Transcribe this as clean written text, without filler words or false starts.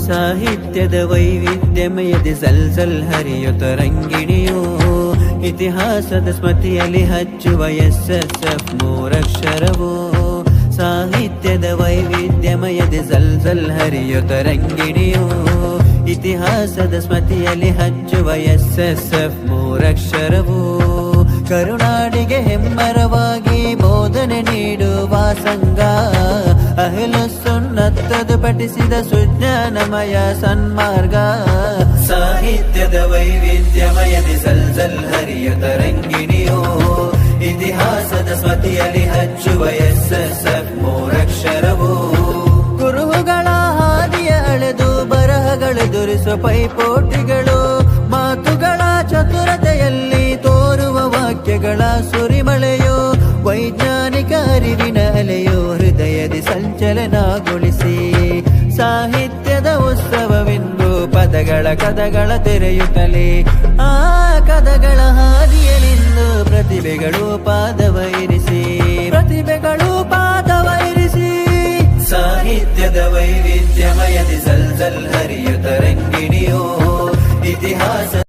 ಸಾಹಿತ್ಯದ ವೈವಿಧ್ಯಮಯದಿ ಸಲ್ಸಲ್ ಹರಿಯುತ್ತ ರಂಗಿಣಿಯೋ ಇತಿಹಾಸದ ಸ್ಮೃತಿಯಲ್ಲಿ ಹಚ್ಚುವ ಎಸ್ಎಸ್ಎಫ್ ಮೂರಕ್ಷರವೋ ಸಾಹಿತ್ಯದ ವೈವಿಧ್ಯಮಯದಿ ಸಲ್ಸಲ್ ಹರಿಯುತ್ತ ರಂಗಿಣಿಯೋ ಇತಿಹಾಸದ ಸ್ಮೃತಿಯಲ್ಲಿ ಹಚ್ಚುವ ಎಸ್ಎಸ್ಎಫ್ ಮೂರಕ್ಷರವೋ ಕರುನಾಡಿಗೆ ಹೆಮ್ಮರವಾಗಿ ಬೋಧನೆ ನೀಡುವ ಸಂಘ ಅಹ್ಲು ಸುನ್ನತ್ತದು ಪಠಿಸಿದ ಸುಜ್ಞಾನಮಯ ಸನ್ಮಾರ್ಗ ಸಾಹಿತ್ಯದ ವೈವಿಧ್ಯಮಯದಿ ಸಲ್ಸಲ್ ಹರಿಯುತ್ತ ರಂಗಿಣಿಯೋ ಇತಿಹಾಸದ ಸ್ಮೃತಿಯಲ್ಲಿ ಹಚ್ಚುವ ಎಸ್ಎಸ್ಎಫ್ ಮೂರಕ್ಷರವೋ ಗುರುಗಳ ಹಾದಿಯ ಅಳೆದು ಬರಹಗಳು ದುರಿಸುವ ಪೈಪೋಟಿಗಳು ಮಾತುಗಳ ಚತುರತೆಯಲ್ಲಿ ತೋರುವ ವಾಕ್ಯಗಳ ಸುರಿಮಳೆಯೋ ವೈಜ್ಞಾನಿಕ ಅರಿವಿನ ಅಲೆಯೋ ಹೃದಯದಿ ಸಂಚಲನಗೊಳಿಸಿ ಸಾಹಿತ್ಯದ ಉತ್ಸವವೆಂದು ಪದಗಳ ಕದಗಳ ತೆರೆಯುತ್ತಲೇ ಆ ಕದಗಳ ಹಾದಿಯಲ್ಲಿಂದು ಪ್ರತಿಭೆಗಳು ಪಾದವೈರಿಸಿ ಸಾಹಿತ್ಯದ ವೈವಿಧ್ಯಮಯದಿ ಸಲ್ಸಲ್ ಹರಿಯುತ್ತ ರಂಗಿಣಿಯೋ ಇತಿಹಾಸ